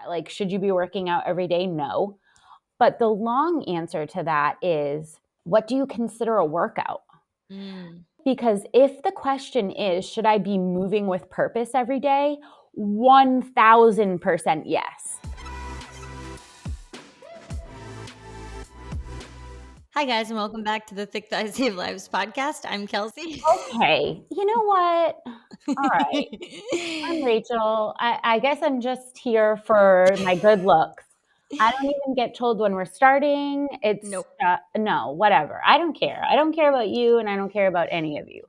Like, should you be working out every day? No. But the long answer to that is, what do you consider a workout? Because if the question is, should I be moving with purpose every day? 1000% yes. Hi, guys, and welcome back to the Thick Thighs Save Lives podcast. I'm Kelsey. Okay, you know what? All right. I'm Rachel. I guess I'm just here for my good looks. I don't even get told when we're starting. It's Nope. No, whatever. I don't care. I don't care about you, and I don't care about any of you.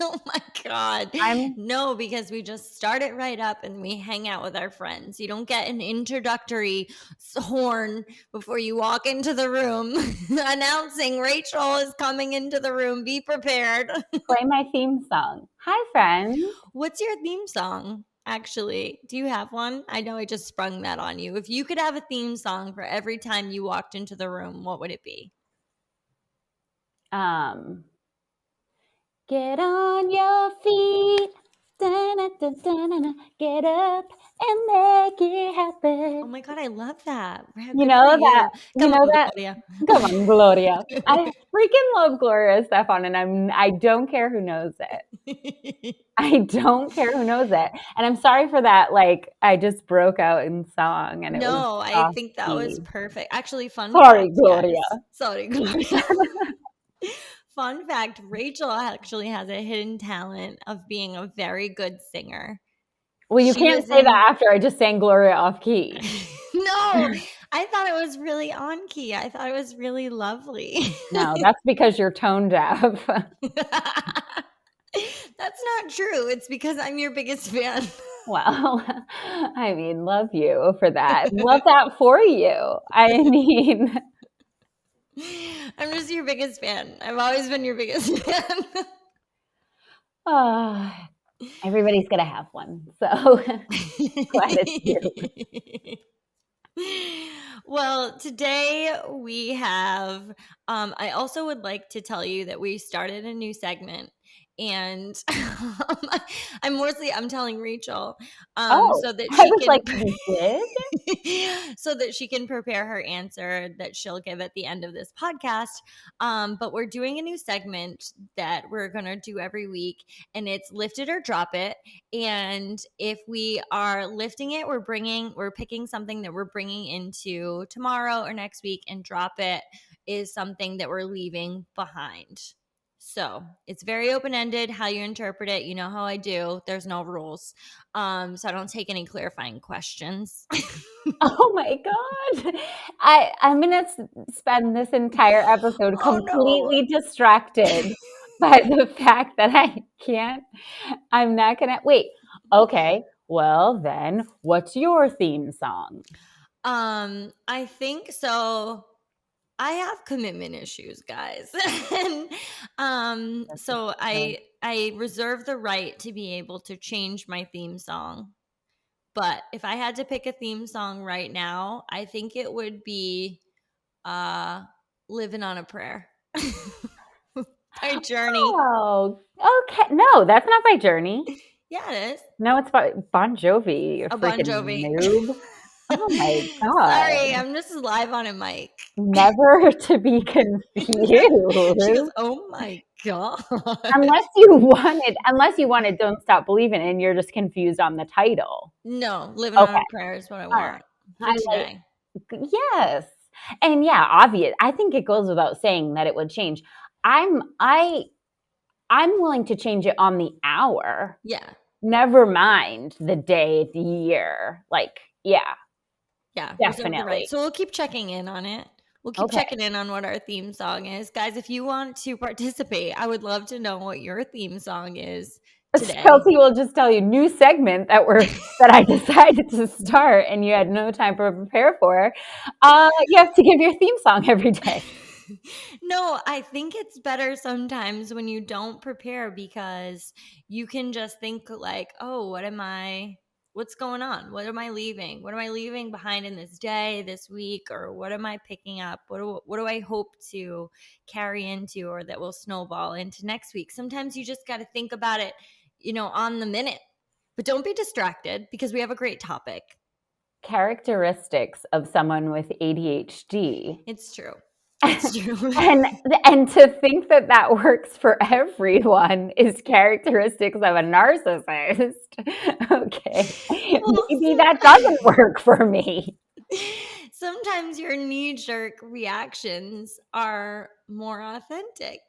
Oh my God. No, because we just start it right up and we hang out with our friends. You don't get an introductory horn before you walk into the room announcing Rachel is coming into the room. Be prepared. Play my theme song. Hi, friends. What's your theme song? Actually, do you have one? I know I just sprung that on you. If you could have a theme song for every time you walked into the room, what would it be? Get on your feet. Da-na-da-da-na-na. Get up and make it happen. Oh my God, I love that. You know that. Come on, that. Gloria. Come on, Gloria. I freaking love Gloria Estefan, and I don't care who knows it. I don't care who knows it. And I'm sorry for that. Like, I just broke out in song, and No, I think that was perfect. Actually, Sorry, Gloria. Guys. Sorry, Gloria. Fun fact, Rachel actually has a hidden talent of being a very good singer. Well, you can't say that after I just sang Gloria off key. No, I thought it was really on key. I thought it was really lovely. No, that's because you're tone deaf. That's not true. It's because I'm your biggest fan. Well, I mean, love you for that. Love that for you. I mean, I'm just your biggest fan. I've always been your biggest fan. Everybody's going to have one. So glad it's you. Well, today we have, I also would like to tell you that we started a new segment. And I'm telling Rachel, so that she can like, you did? so that she can prepare her answer that she'll give at the end of this podcast. But we're doing a new segment that we're gonna do every week, and it's lift it or drop it. And if we are lifting it, we're picking something that we're bringing into tomorrow or next week, and drop it is something that we're leaving behind. So it's very open-ended how you interpret it. You know how I do. There's no rules. So I don't take any clarifying questions. Oh my God. I'm going to spend this entire episode completely distracted by the fact that I'm not going to, wait, okay. Well, then what's your theme song? I think so. I have commitment issues, guys. And so I reserve the right to be able to change my theme song. But if I had to pick a theme song right now, I think it would be Living on a Prayer by Journey. Oh, okay. No, that's not by Journey. Yeah, it is. No, it's by Bon Jovi. You Bon Jovi. Noob. Oh my God. Sorry, I'm just live on a mic. Never to be confused. She goes, oh my God. Unless you wanted Don't Stop Believing, and you're just confused on the title. No, Living on a Prayer is what I want for today. Yes. And yeah, obvious. I think it goes without saying that it would change. I'm willing to change it on the hour. Yeah. Never mind the day, the year. Like, yeah. Yeah, definitely. Right. So we'll keep checking in on it. We'll keep checking in on what our theme song is. Guys, if you want to participate, I would love to know what your theme song is today. Kelsey will just tell you, new segment that I decided to start and you had no time to prepare for. You have to give your theme song every day. No, I think it's better sometimes when you don't prepare, because you can just think like, oh, what's going on? What am I leaving? What am I leaving behind in this day, this week? Or what am I picking up? What do I hope to carry into, or that will snowball into next week? Sometimes you just got to think about it, on the minute. But don't be distracted, because we have a great topic. characteristics of someone with ADHD. It's true. It's true. and and to think that that works for everyone is characteristics of a narcissist. Okay, Well, maybe that doesn't work for me. sometimes your knee jerk reactions are more authentic.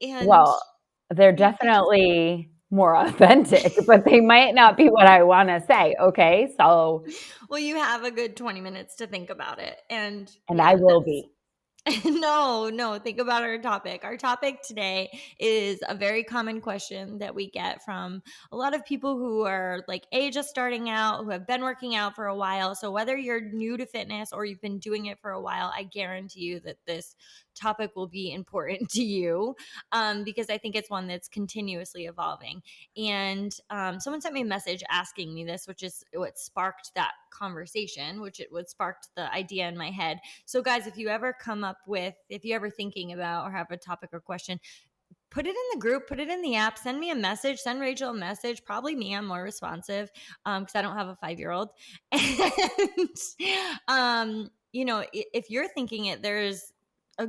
And Well, they're you could just, definitely more authentic, but they might not be what I want to say. Okay, so well, you have a good 20 minutes to think about it. And and I yeah, will that's be. no, think about our topic. Our topic today is a very common question that we get from a lot of people who are like just starting out, who have been working out for a while. So whether you're new to fitness or you've been doing it for a while, I guarantee you that this topic will be important to you, because I think it's one that's continuously evolving. And someone sent me a message asking me this, which is what sparked that conversation, which it what sparked the idea in my head. So, guys, if you ever come up with, if you ever thinking about or have a topic or question, put it in the group, put it in the app, send me a message, send Rachel a message. Probably me, I'm more responsive because I don't have a 5-year-old. And, if you're thinking it, there's a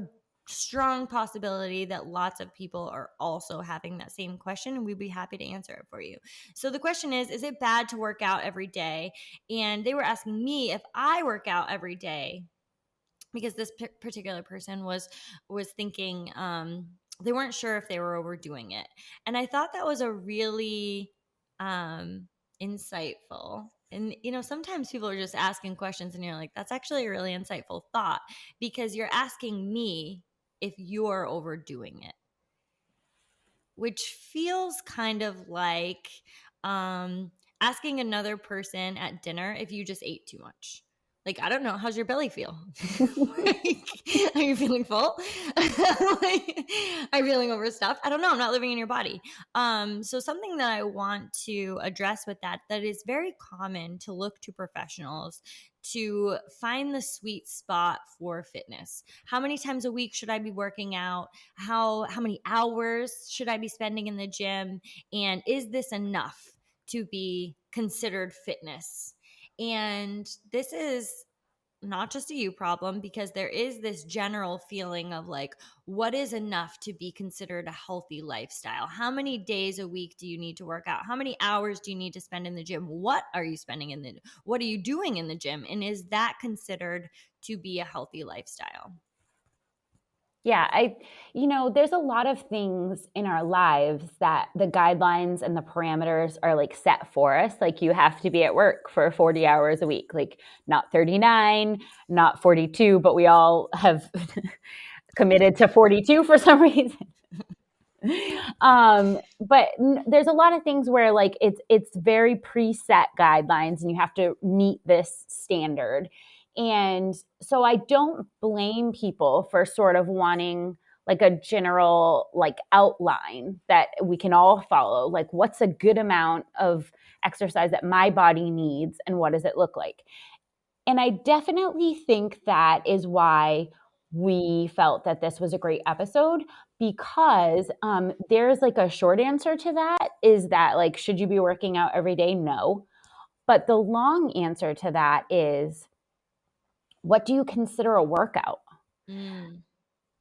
strong possibility that lots of people are also having that same question, and we'd be happy to answer it for you. So the question is it bad to work out every day? And they were asking me if I work out every day, because this particular person was thinking, they weren't sure if they were overdoing it. And I thought that was a really um insightful, and sometimes people are just asking questions and you're like, that's actually a really insightful thought, because you're asking me if you're overdoing it, which feels kind of like um, asking another person at dinner if you just ate too much. Like, I don't know, how's your belly feel? Like, are you feeling full? Like, are you feeling overstuffed? I don't know. I'm not living in your body. So something that I want to address with that is very common to look to professionals to find the sweet spot for fitness. How many times a week should I be working out? How many hours should I be spending in the gym? And is this enough to be considered fitness? And this is not just a you problem, because there is this general feeling of like, what is enough to be considered a healthy lifestyle? How many days a week do you need to work out? How many hours do you need to spend in the gym? What are you spending what are you doing in the gym? And is that considered to be a healthy lifestyle? Yeah, there's a lot of things in our lives that the guidelines and the parameters are like set for us. Like you have to be at work for 40 hours a week, like not 39, not 42, but we all have committed to 42 for some reason. But there's a lot of things where like it's very preset guidelines and you have to meet this standard. And so I don't blame people for sort of wanting like a general like outline that we can all follow. Like what's a good amount of exercise that my body needs and what does it look like? And I definitely think that is why we felt that this was a great episode, because there's like a short answer to that is that, like, should you be working out every day? No. But the long answer to that is, what do you consider a workout? Mm.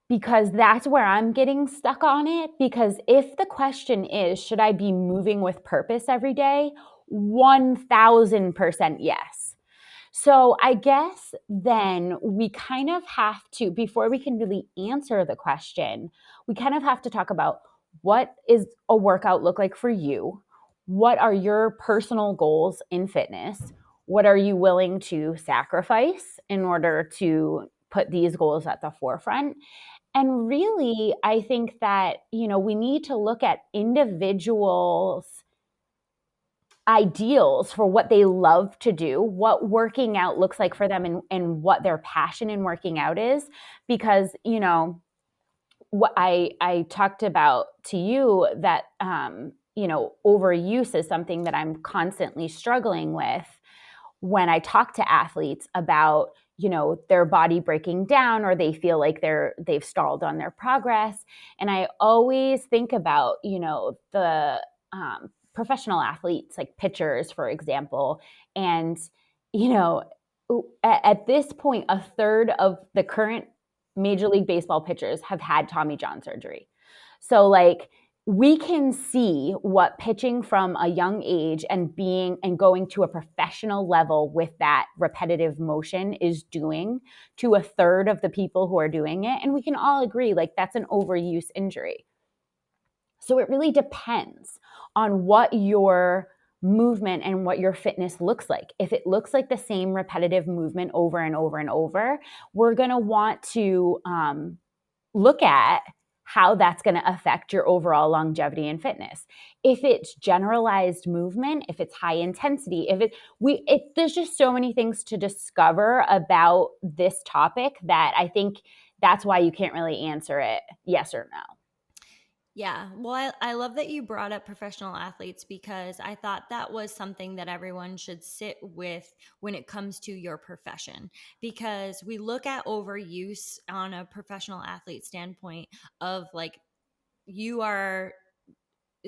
Because that's where I'm getting stuck on it. Because if the question is, should I be moving with purpose every day? 1000% yes. So I guess then we kind of have to, before we can really answer the question, we kind of have to talk about, what is a workout look like for you? What are your personal goals in fitness? What are you willing to sacrifice in order to put these goals at the forefront? And really, I think that, we need to look at individuals' ideals for what they love to do, what working out looks like for them, and what their passion in working out is. Because, what I talked about to you that, overuse is something that I'm constantly struggling with when I talk to athletes about, their body breaking down, or they feel like they've stalled on their progress. And I always think about, the professional athletes, like pitchers, for example. And, at this point, a third of the current Major League Baseball pitchers have had Tommy John surgery. So like we can see what pitching from a young age and being and going to a professional level with that repetitive motion is doing to a third of the people who are doing it. And we can all agree like that's an overuse injury. So it really depends on what your movement and what your fitness looks like. If it looks like the same repetitive movement over and over and over, we're going to want to look at how that's going to affect your overall longevity and fitness. If it's generalized movement, if it's high intensity, there's just so many things to discover about this topic that I think that's why you can't really answer it yes or no. Yeah. Well, I love that you brought up professional athletes because I thought that was something that everyone should sit with when it comes to your profession. Because we look at overuse on a professional athlete standpoint of like, you are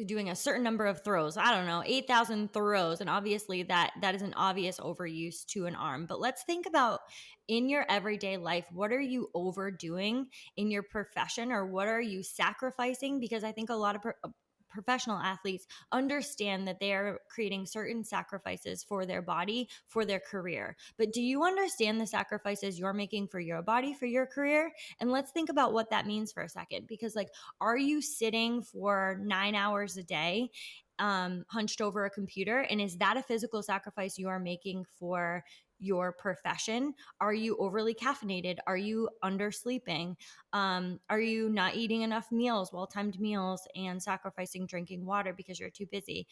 doing a certain number of throws, I don't know, 8,000 throws, and obviously that is an obvious overuse to an arm. But let's think about in your everyday life, what are you overdoing in your profession, or what are you sacrificing? Because I think a lot of professional athletes understand that they are creating certain sacrifices for their body, for their career. But do you understand the sacrifices you're making for your body, for your career? And let's think about what that means for a second. Because like, are you sitting for 9 hours a day, hunched over a computer? And is that a physical sacrifice you are making for your profession? Are you overly caffeinated? Are you undersleeping? Are you not eating enough meals, well-timed meals, and sacrificing drinking water because you're too busy?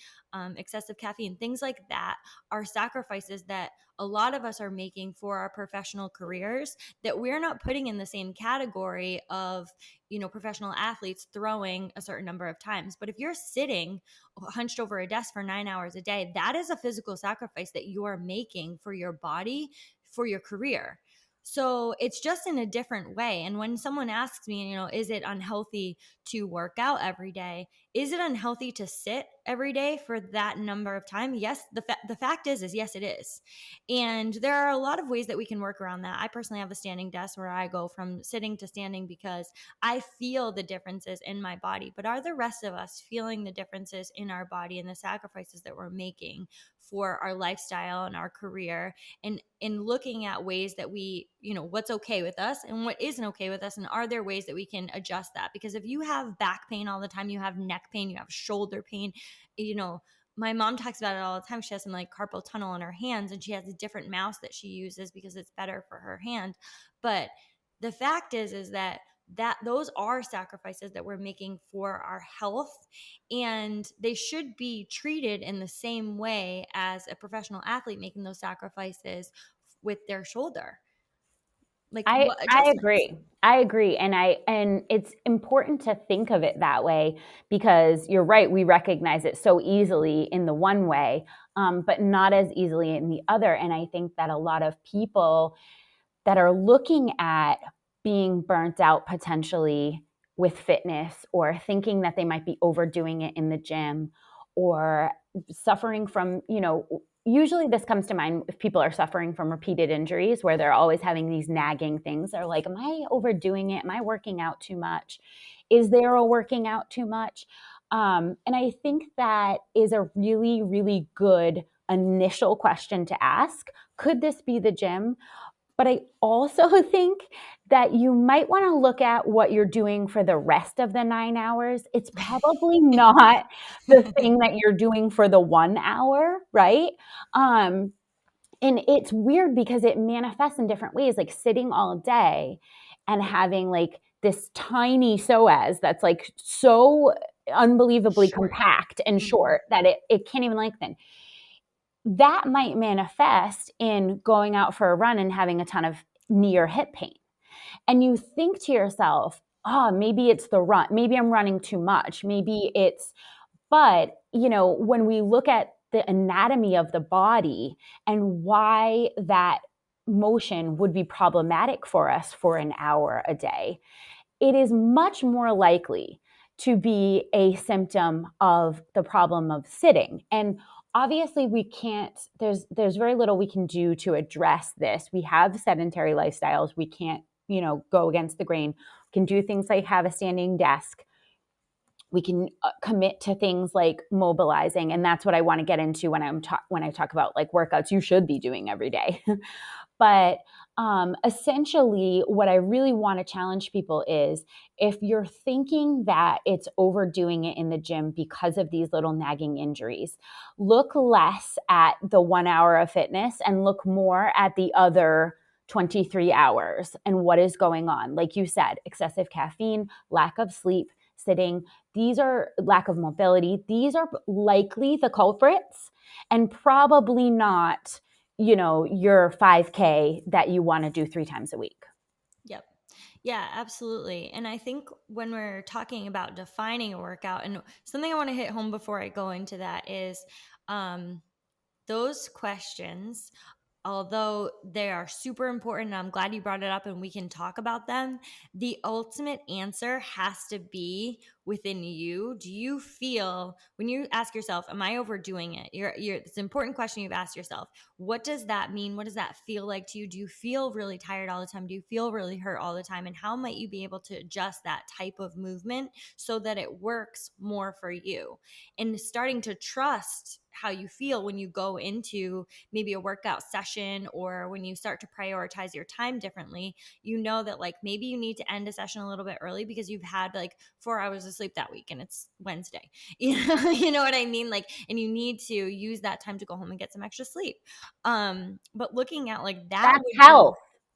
Excessive caffeine, things like that are sacrifices that a lot of us are making for our professional careers that we're not putting in the same category of, professional athletes throwing a certain number of times. But if you're sitting hunched over a desk for 9 hours a day, that is a physical sacrifice that you are making for your body, for your career. So it's just in a different way. And when someone asks me, is it unhealthy to work out every day? Is it unhealthy to sit every day for that number of time? Yes. The fact is yes, it is. And there are a lot of ways that we can work around that. I personally have a standing desk where I go from sitting to standing because I feel the differences in my body. But are the rest of us feeling the differences in our body and the sacrifices that we're making for our lifestyle and our career, and in looking at ways that we, what's okay with us and what isn't okay with us, and are there ways that we can adjust that? Because if you have back pain all the time, you have neck pain, you have shoulder pain, my mom talks about it all the time. She has some like carpal tunnel in her hands, and she has a different mouse that she uses because it's better for her hand. But the fact is that those are sacrifices that we're making for our health, and they should be treated in the same way as a professional athlete making those sacrifices with their shoulder. Like, I what I adjustments? agree. I agree. And it's important to think of it that way because you're right, we recognize it so easily in the one way, but not as easily in the other. And I think that a lot of people that are looking at being burnt out potentially with fitness or thinking that they might be overdoing it in the gym or suffering from, usually this comes to mind if people are suffering from repeated injuries where they're always having these nagging things. They're like, am I overdoing it? Am I working out too much? Is there a working out too much? And I think that is a really, really good initial question to ask. Could this be the gym? But I also think that you might want to look at what you're doing for the rest of the 9 hours. It's probably not the thing that you're doing for the 1 hour, right? Um, and it's weird because it manifests in different ways, like sitting all day and having like this tiny psoas that's like so unbelievably Short. compact and Mhm. short that it can't even lengthen. That might manifest in going out for a run and having a ton of knee or hip pain. And you think to yourself, oh, maybe it's the run. Maybe I'm running too much. Maybe it's, but, when we look at the anatomy of the body and why that motion would be problematic for us for an hour a day, it is much more likely to be a symptom of the problem of sitting. And obviously we can't, there's very little we can do to address this. We have sedentary lifestyles. We can't, go against the grain. We can do things like have a standing desk. We can commit to things like mobilizing, and that's what I want to get into when when I talk about like workouts you should be doing every day. But essentially, what I really want to challenge people is, if you're thinking that it's overdoing it in the gym because of these little nagging injuries, look less at the 1 hour of fitness and look more at the other 23 hours and what is going on. Like you said, excessive caffeine, lack of sleep, sitting, these are lack of mobility. These are likely the culprits, and probably not your 5K that you want to do 3 times a week. Yep. Yeah, absolutely. And I think when we're talking about defining a workout, and something I want to hit home before I go into that is um, those questions, although they are super important, and I'm glad you brought it up and we can talk about them, the ultimate answer has to be within you. Do you feel, when you ask yourself, am I overdoing it? It's an important question you've asked yourself. What does that mean? What does that feel like to you? Do you feel really tired all the time? Do you feel really hurt all the time? And how might you be able to adjust that type of movement so that it works more for you? And starting to trust how you feel when you go into maybe a workout session, or when you start to prioritize your time differently, that like maybe you need to end a session a little bit early because you've had like 4 hours of sleep that week and it's Wednesday. You know what I mean? Like, and you need to use that time to go home and get some extra sleep. But looking at like that That's would be health.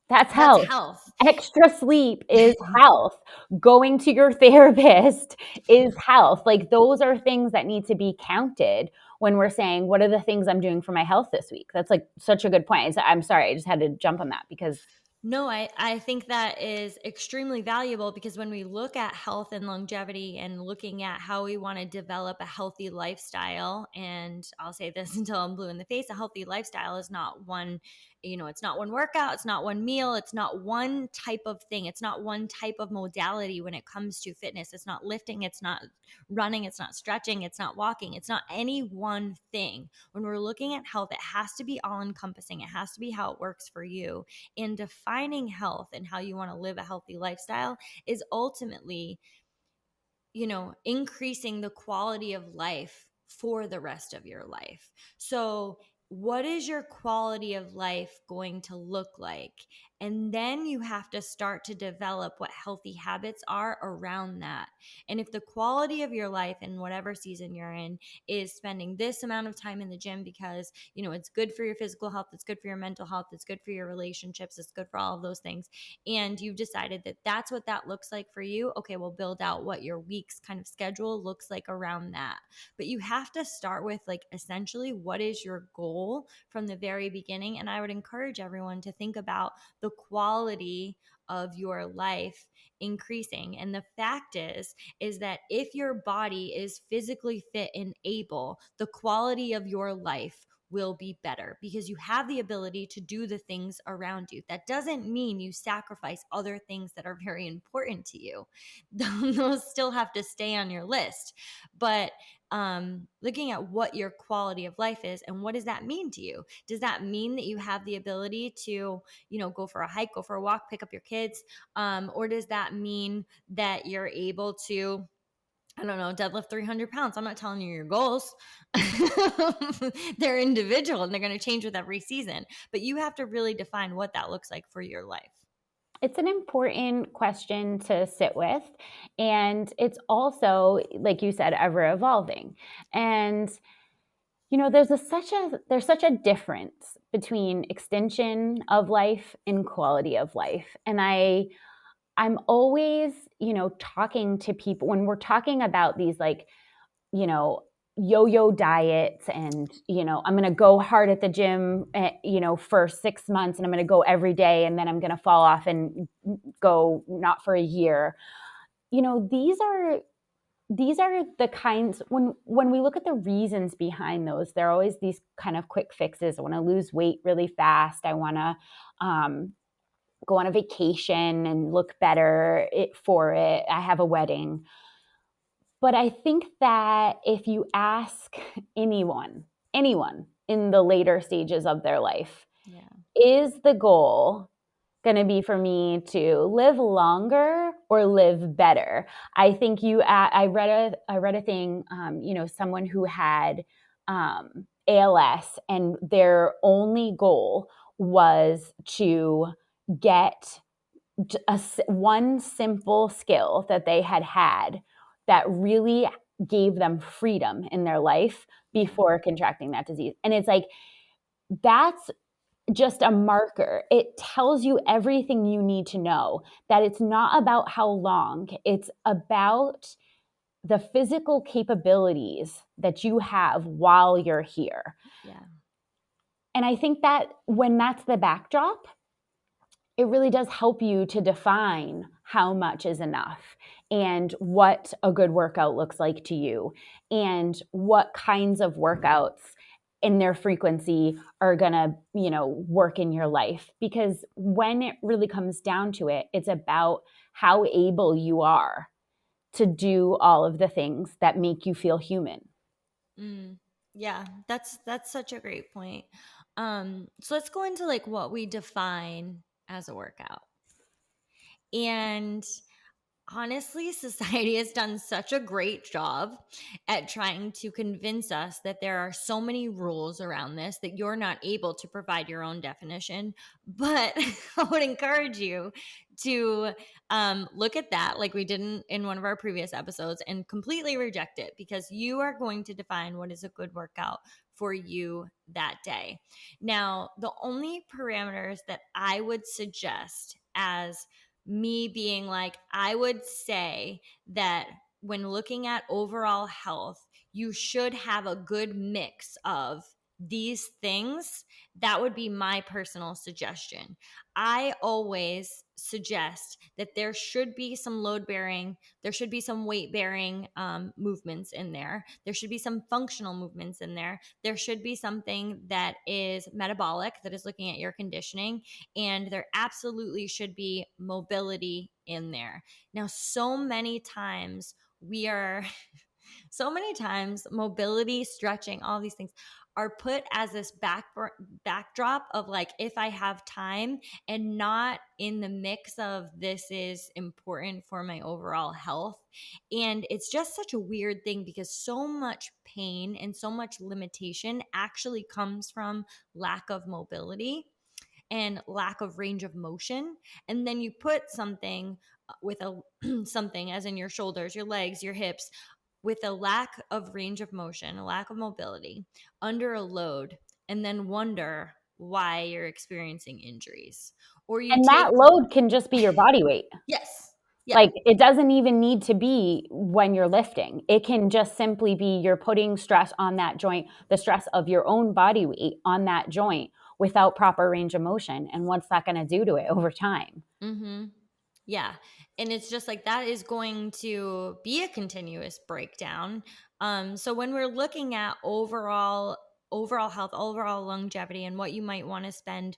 That's that's health. health. Extra sleep is health. Going to your therapist is health. Like, those are things that need to be counted when we're saying, what are the things I'm doing for my health this week? That's like such a good point. I'm sorry, I just had to jump on that because No, I think that is extremely valuable, because when we look at health and longevity and looking at how we want to develop a healthy lifestyle, and I'll say this until I'm blue in the face, a healthy lifestyle is not one, it's not one workout, it's not one meal, it's not one type of thing, it's not one type of modality when it comes to fitness. It's not lifting, it's not running, it's not stretching, it's not walking, it's not any one thing. When we're looking at health, it has to be all encompassing, it has to be how it works for you. In defining health and how you want to live a healthy lifestyle is ultimately, increasing the quality of life for the rest of your life. So, what is your quality of life going to look like? And then you have to start to develop what healthy habits are around that. And if the quality of your life in whatever season you're in is spending this amount of time in the gym because, it's good for your physical health, it's good for your mental health, it's good for your relationships, it's good for all of those things, and you've decided that that's what that looks like for you, okay, we'll build out what your week's kind of schedule looks like around that. But you have to start with, like, essentially, what is your goal from the very beginning? And I would encourage everyone to think about the quality of your life increasing. And the fact is that if your body is physically fit and able, the quality of your life will be better because you have the ability to do the things around you. That doesn't mean you sacrifice other things that are very important to you. Those still have to stay on your list. But looking at what your quality of life is and what does that mean to you? Does that mean that you have the ability to, go for a hike, go for a walk, pick up your kids? Or does that mean that you're able to, I don't know, deadlift 300 pounds? I'm not telling you your goals. They're individual and they're going to change with every season. But you have to really define what that looks like for your life. it's an important question to sit with. And it's also, like you said, ever evolving. And there's such a difference between extension of life and quality of life. And I'm always, talking to people when we're talking about these, like, you know, yo-yo diets, and, I'm going to go hard at the gym, for 6 months, and I'm going to go every day, and then I'm going to fall off and go not for a year. These are the kinds, when we look at the reasons behind those, they're always these kind of quick fixes. I want to lose weight really fast. I want to go on a vacation and look better for it. I have a wedding. But I think that if you ask anyone, anyone in the later stages of their life. Yeah. Is the goal going to be for me to live longer or live better? I think I read a thing, someone who had ALS, and their only goal was to get one simple skill that they had that really gave them freedom in their life before contracting that disease. And it's like, that's just a marker. It tells you everything you need to know, that it's not about how long, it's about the physical capabilities that you have while you're here. Yeah. And I think that when that's the backdrop, it really does help you to define how much is enough and what a good workout looks like to you and what kinds of workouts in their frequency are going to, work in your life. Because when it really comes down to it, it's about how able you are to do all of the things that make you feel human. Yeah, that's such a great point. So let's go into like what we define as a workout. And honestly, society has done such a great job at trying to convince us that there are so many rules around this that you're not able to provide your own definition. But I would encourage you to look at that like we did in one of our previous episodes and completely reject it, because you are going to define what is a good workout for you that day. Now, the only parameters that I would suggest as me being like, I would say that when looking at overall health, you should have a good mix of these things. That would be my personal suggestion. I always suggest that there should be some load bearing, there should be some weight bearing movements in there. There should be some functional movements in there. There should be something that is metabolic, that is looking at your conditioning, and there absolutely should be mobility in there. Now, so many times mobility, stretching, all these things are put as this backdrop of like, if I have time, and not in the mix of this is important for my overall health. And it's just such a weird thing, because so much pain and so much limitation actually comes from lack of mobility and lack of range of motion. And then you put something with a something as in your shoulders, your legs, your hips, with a lack of range of motion, a lack of mobility, under a load, and then wonder why you're experiencing injuries. Or you And take that load can just be your body weight. yes. Yeah. Like, it doesn't even need to be when you're lifting. It can just simply be you're putting stress on that joint, the stress of your own body weight on that joint without proper range of motion. And what's that going to do to it over time? Mm-hmm. Yeah. And it's just like that is going to be a continuous breakdown. So when we're looking at overall health, overall longevity, and what you might want to spend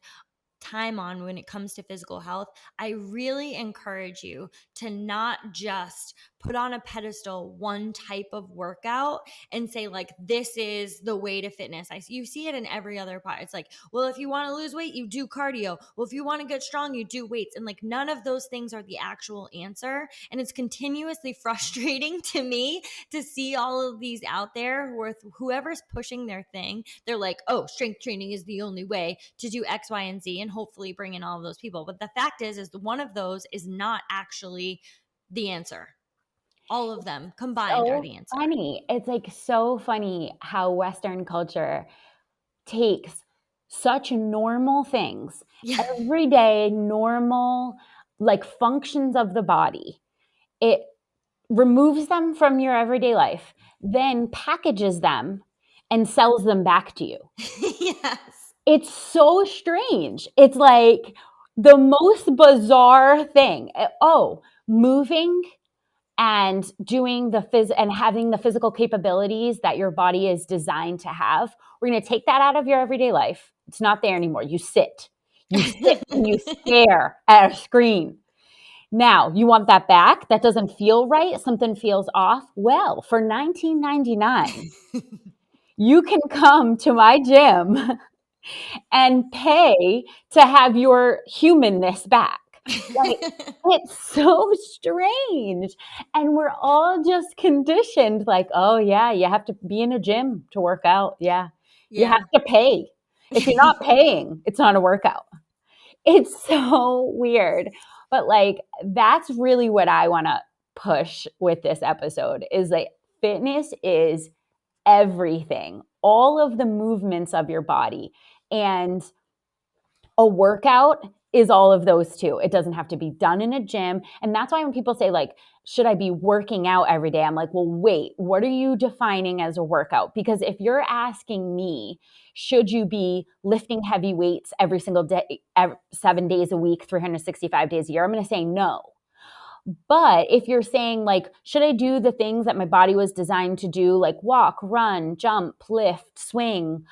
time on when it comes to physical health, I really encourage you to not just put on a pedestal one type of workout and say like, this is the way to fitness. You see it in every other part. It's like, well, if you want to lose weight, you do cardio. Well, if you want to get strong, you do weights. And like, none of those things are the actual answer. And it's continuously frustrating to me to see all of these out there with whoever's pushing their thing. They're like, oh, strength training is the only way to do X, Y, and Z, and hopefully bring in all of those people. But the fact is one of those is not actually the answer. All of them combined are So the answer. funny. It's like so funny how Western culture takes such normal things, Yeah. everyday normal, like functions of the body. It removes them from your everyday life, then packages them and sells them back to you. Yes. It's so strange. It's like the most bizarre thing. Oh, moving and doing and having the physical capabilities that your body is designed to have. We're going to take that out of your everyday life. It's not there anymore. You sit and you stare at a screen. Now, you want that back? That doesn't feel right. Something feels off. Well, for $19.99, You can come to my gym and pay to have your humanness back. Like, it's so strange. And we're all just conditioned like, oh, yeah, you have to be in a gym to work out. Yeah. You have Yeah. to pay. If you're not paying, it's not a workout. It's so weird. But like, that's really what I want to push with this episode is like, fitness is everything, all of the movements of your body. And a workout is all of those too. It doesn't have to be done in a gym. And that's why when people say, like, should I be working out every day? I'm like, well, wait, what are you defining as a workout? Because if you're asking me, should you be lifting heavy weights every single day, 7 days a week, 365 days a year? I'm going to say no. But if you're saying, like, should I do the things that my body was designed to do, like walk, run, jump, lift, swing,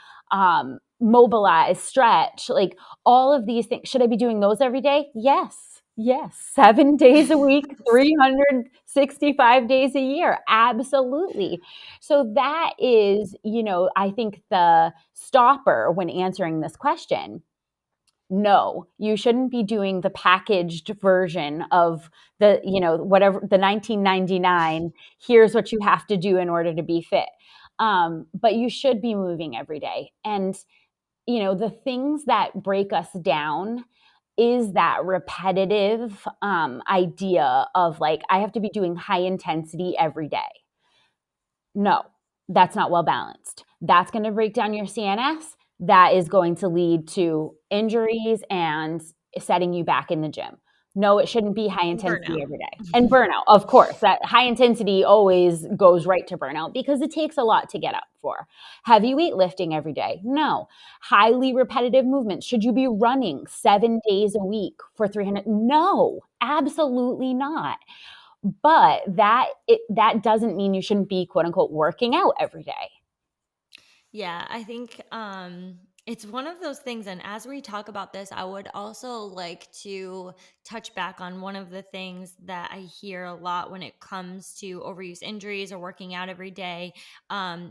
mobilize, stretch, like all of these things, should I be doing those every day? Yes. Yes. 7 days a week, 365 days a year. Absolutely. So that is, I think the stopper when answering this question. No, you shouldn't be doing the packaged version of whatever the 1999. Here's what you have to do in order to be fit. But you should be moving every day. And, the things that break us down is that repetitive idea of like, I have to be doing high intensity every day. No, that's not well balanced. That's going to break down your CNS. That is going to lead to injuries and setting you back in the gym. No, it shouldn't be high intensity Burnout. every day. And burnout, of course, that high intensity always goes right to burnout because it takes a lot to get up for. Heavy weightlifting every day. No. Highly repetitive movements. Should you be running 7 days a week for 300? No, absolutely not. But that doesn't mean you shouldn't be quote unquote working out every day. Yeah, I think it's one of those things. And as we talk about this, I would also like to touch back on one of the things that I hear a lot when it comes to overuse injuries or working out every day,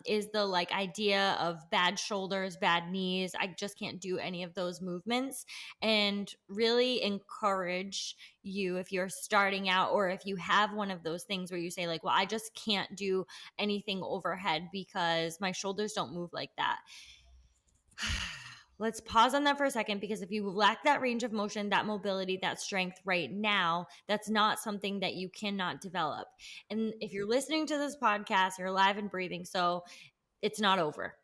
is the like idea of bad shoulders, bad knees. I just can't do any of those movements, and really encourage you if you're starting out or if you have one of those things where you say like, well, I just can't do anything overhead because my shoulders don't move like that. Let's pause on that for a second, because if you lack that range of motion, that mobility, that strength right now, that's not something that you cannot develop. And if you're listening to this podcast, you're alive and breathing, so it's not over.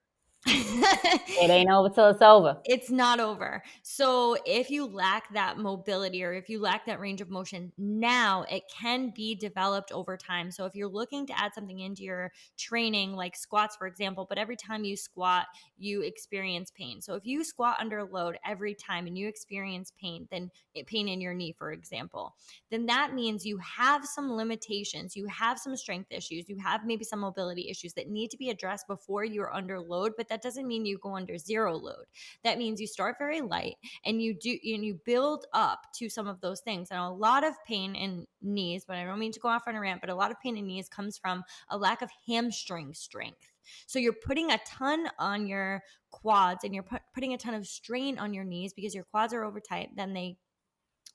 It ain't over till it's over. It's not over. So if you lack that mobility or if you lack that range of motion now, it can be developed over time. So if you're looking to add something into your training, like squats, for example, but every time you squat, you experience pain. So if you squat under load every time and you experience pain, then pain in your knee, for example, then that means you have some limitations, you have some strength issues, you have maybe some mobility issues that need to be addressed before you're under load. But that doesn't mean you go under zero load. That means you start very light and you build up to some of those things. And a lot of pain in knees, but I don't mean to go off on a rant, but a lot of pain in knees comes from a lack of hamstring strength. So you're putting a ton on your quads and you're putting a ton of strain on your knees because your quads are over tight. Then they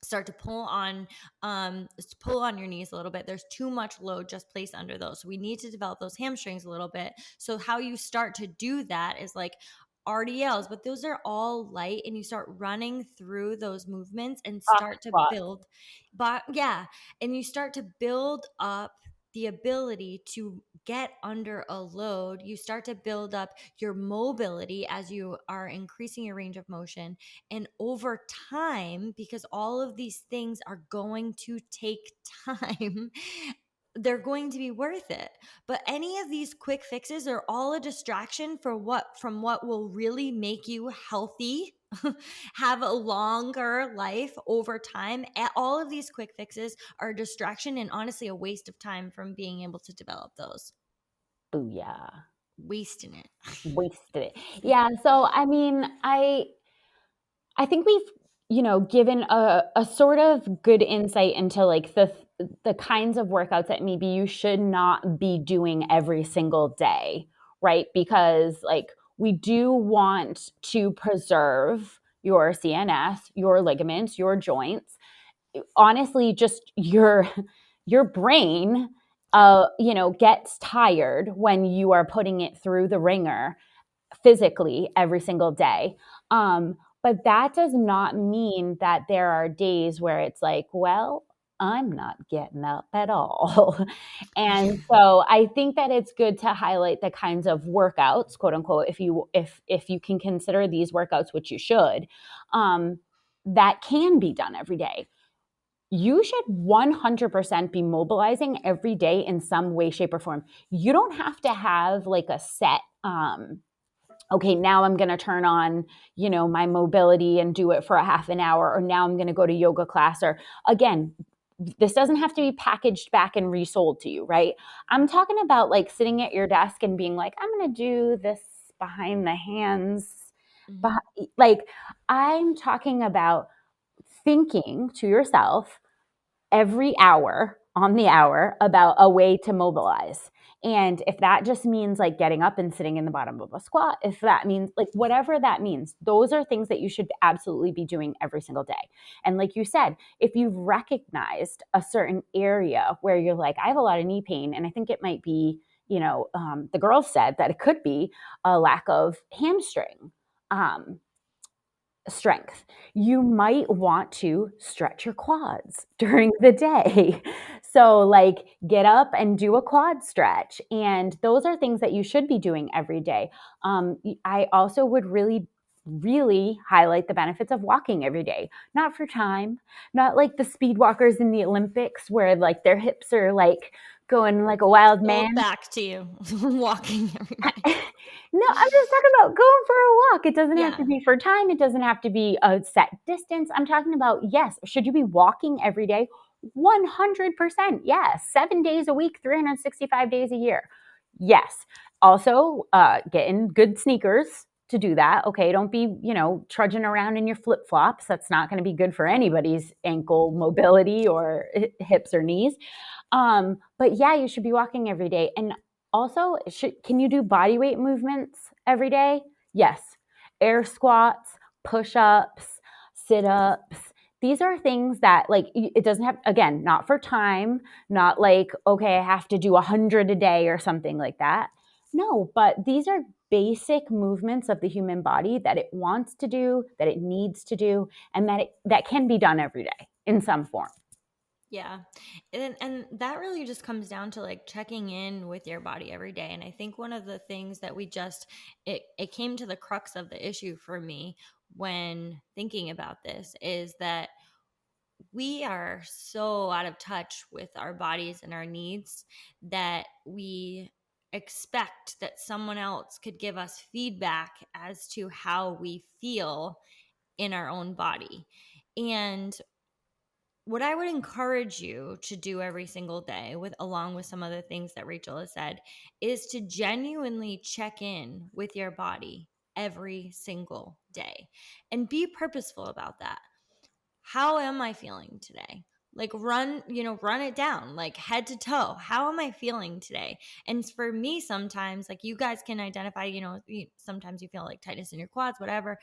start to pull on your knees a little bit. There's too much load just placed under those, so we need to develop those hamstrings a little bit. So how you start to do that is like RDLs, but those are all light, and you start running through those movements and Box start to squat. build, but yeah, and you start to build up the ability to get under a load. You start to build up your mobility as you are increasing your range of motion. And over time, because all of these things are going to take time, they're going to be worth it. But any of these quick fixes are all a distraction from what will really make you healthy, have a longer life over time. All of these quick fixes are a distraction and honestly a waste of time from being able to develop those. Booyah. Wasting it. Wasted it. Yeah. So, I mean, I think we've, given a sort of good insight into like the kinds of workouts that maybe you should not be doing every single day, right? Because like we do want to preserve your CNS, your ligaments, your joints, honestly just your brain gets tired when you are putting it through the ringer physically every single day. But that does not mean that there are days where it's like, well, I'm not getting up at all. And so I think that it's good to highlight the kinds of workouts, quote unquote, if you can consider these workouts, which you should, that can be done every day. You should 100% be mobilizing every day in some way, shape, or form. You don't have to have like a set okay, now I'm going to turn on, my mobility and do it for a half an hour, or now I'm going to go to yoga class. Or again, this doesn't have to be packaged back and resold to you, right? I'm talking about like sitting at your desk and being like, I'm going to do this behind the hands. Like, I'm talking about thinking to yourself, every hour on the hour about a way to mobilize. And if that just means like getting up and sitting in the bottom of a squat, if that means like whatever that means, those are things that you should absolutely be doing every single day. And like you said, if you've recognized a certain area where you're like, I have a lot of knee pain, and I think it might be, the girls said that it could be a lack of hamstring. Strength. You might want to stretch your quads during the day. So, like, get up and do a quad stretch. And those are things that you should be doing every day. I also would really, really highlight the benefits of walking every day, not for time, not like the speed walkers in the Olympics where like their hips are like going like a wild man. Hold back to you walking every day. No, I'm just talking about going for a walk. It doesn't have Yeah. to be for time. It doesn't have to be a set distance. I'm talking about, yes, should you be walking every day? 100%. Yes. 7 days a week, 365 days a year. Yes. Also, get in good sneakers to do that. Okay. Don't be, trudging around in your flip flops. That's not going to be good for anybody's ankle mobility or hips or knees. But yeah, you should be walking every day. And also, can you do body weight movements every day? Yes. Air squats, push ups, sit ups. These are things that, like, it doesn't have, again, not for time, not like, okay, I have to do 100 a day or something like that. No, but these are basic movements of the human body that it wants to do, that it needs to do, and that can be done every day in some form. Yeah. And that really just comes down to like checking in with your body every day. And I think one of the things that it came to the crux of the issue for me when thinking about this is that we are so out of touch with our bodies and our needs that we expect that someone else could give us feedback as to how we feel in our own body. And what I would encourage you to do every single day, with along with some of the things that Rachel has said, is to genuinely check in with your body every single day and be purposeful about that. How am I feeling today? Like run it down, like head to toe. How am I feeling today? And for me, sometimes, like you guys can identify, sometimes you feel like tightness in your quads, whatever.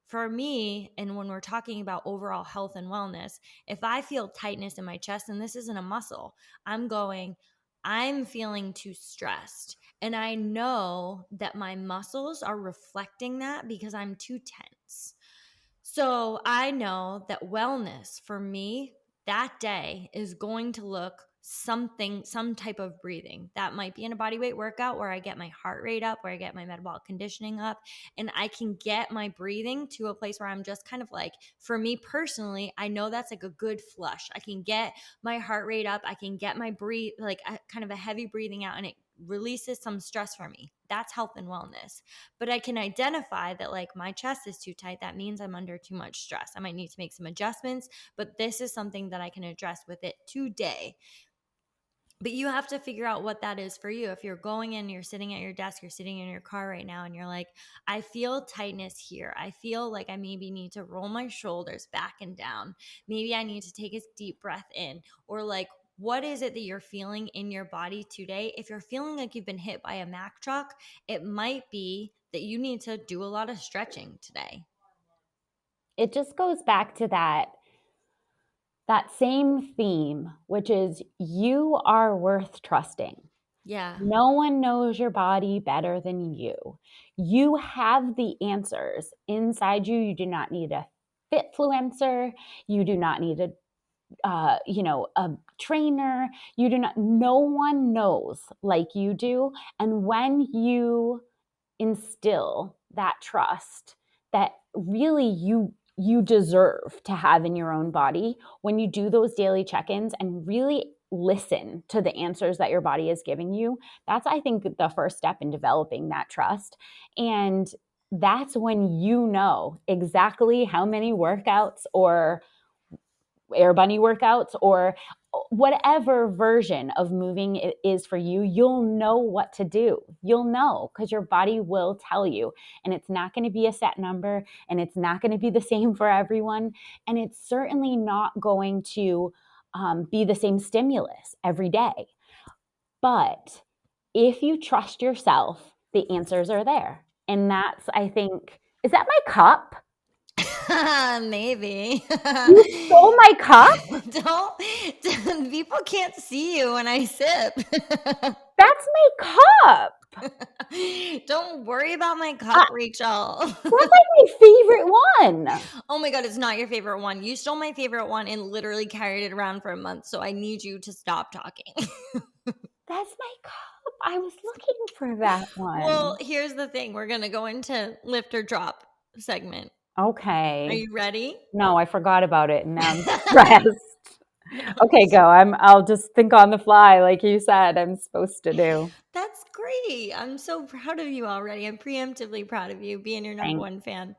For me, and when we're talking about overall health and wellness, if I feel tightness in my chest, and this isn't a muscle, I'm feeling too stressed. And I know that my muscles are reflecting that because I'm too tense. So I know that wellness for me that day is going to look some type of breathing. That might be in a body weight workout where I get my heart rate up, where I get my metabolic conditioning up, and I can get my breathing to a place where I'm just kind of like, for me personally, I know that's like a good flush. I can get my heart rate up, I can get my breathe, like kind of a heavy breathing out, and it releases some stress for me. That's health and wellness. But I can identify that like my chest is too tight. That means I'm under too much stress. I might need to make some adjustments, but this is something that I can address with it today. But you have to figure out what that is for you. If you're going in, you're sitting at your desk, you're sitting in your car right now, and you're like, I feel tightness here. I feel like I maybe need to roll my shoulders back and down. Maybe I need to take a deep breath in, or like what is it that you're feeling in your body today? If you're feeling like you've been hit by a Mack truck, it might be that you need to do a lot of stretching today. It just goes back to that same theme, which is you are worth trusting. Yeah. No one knows your body better than you. You have the answers inside you. You do not need a fitfluencer. You do not need a trainer. You do not. No one knows like you do. And when you instill that trust that really you deserve to have in your own body, when you do those daily check-ins and really listen to the answers that your body is giving you, that's, I think, the first step in developing that trust. And that's when you know exactly how many workouts or air bunny workouts or whatever version of moving it is for you, you'll know what to do. You'll know because your body will tell you. And it's not going to be a set number, and it's not going to be the same for everyone. And it's certainly not going to be the same stimulus every day. But if you trust yourself, the answers are there. And that's, I think, is that my cup? Maybe. You stole my cup? People can't see you when I sip. That's my cup. Don't worry about my cup, Rachel. That's like my favorite one. Oh my God, it's not your favorite one. You stole my favorite one and literally carried it around for a month. So I need you to stop talking. That's my cup. I was looking for that Well, one. here's the thing. We're going to go into lift or drop segment. Are Okay. you ready? No, I forgot about it and now I'm stressed. Okay, go. I'll just think on the fly like you said I'm supposed to do. That's great. I'm so proud of you already. I'm preemptively proud of you being your number Thanks. one fan.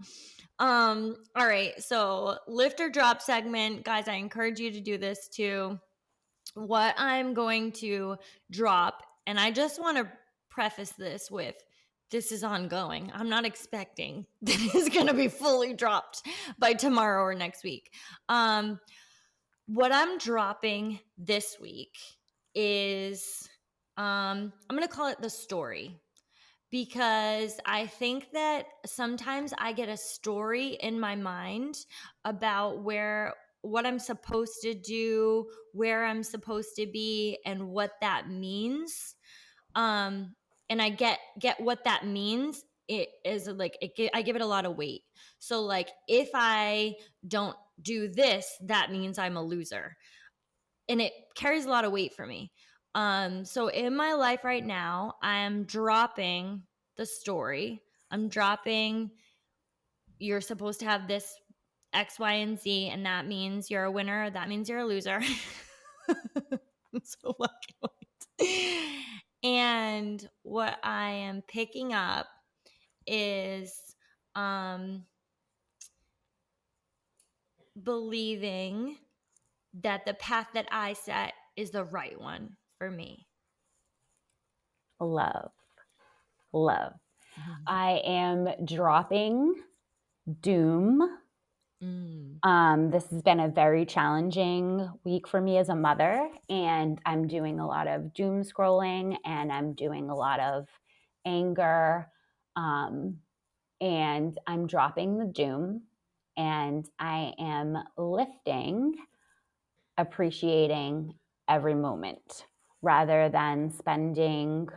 All right. So lift or drop segment. Guys, I encourage you to do this too. What I'm going to drop, and I just want to preface this with this is ongoing. I'm not expecting that it's going to be fully dropped by tomorrow or next week. What I'm dropping this week is I'm going to call it the story, because I think that sometimes I get a story in my mind about what I'm supposed to do, where I'm supposed to be, and what that means. Um, and I get what that means. It is like I give it a lot of weight. So like if I don't do this, that means I'm a loser, and it carries a lot of weight for me. So in my life right now, I'm dropping the story. I'm dropping you're supposed to have this X, Y, and Z, and that means you're a winner. That means you're a loser. I'm so lucky. And what I am picking up is um, believing that the path that I set is the right one for me. Love. Love. I am dropping doom. Mm. This has been a very challenging week for me as a mother, and I'm doing a lot of doom scrolling and I'm doing a lot of anger. Um, and I'm dropping the doom and I am lifting, appreciating every moment rather than spending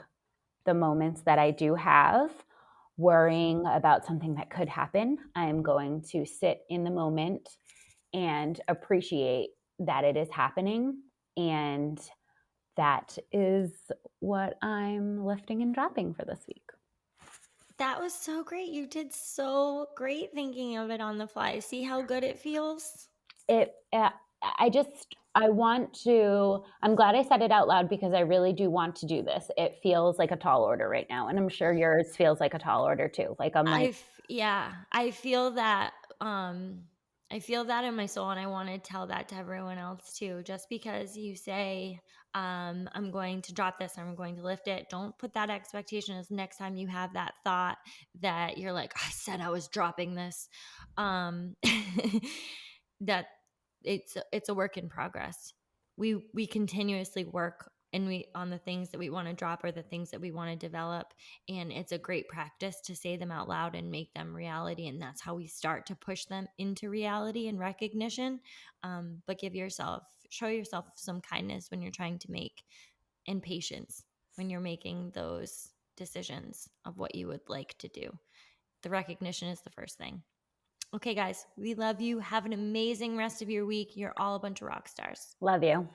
the moments that I do have worrying about something that could happen. I'm going to sit in the moment and appreciate that it is happening. And that is what I'm lifting and dropping for this week. That was so great. You did so great thinking of it on the fly. See how good it feels? It, I want to, I'm glad I said it out loud because I really do want to do this. It feels like a tall order right now. And I'm sure yours feels like a tall order too. Like, I'm like, Yeah, I feel that in my soul, and I want to tell that to everyone else too. Just because you say, I'm going to drop this, I'm going to lift it, don't put that expectation as next time you have that thought that you're like, I said I was dropping this. Um, that it's a work in progress. we continuously work and we on the things that we want to drop or the things that we want to develop, and it's a great practice to say them out loud and make them reality, and that's how we start to push them into reality and recognition. But show yourself some kindness when you're trying to make, and patience when you're making those decisions of what you would like to do. The recognition is the first thing. Okay, guys, we love you. Have an amazing rest of your week. You're all a bunch of rock stars. Love you.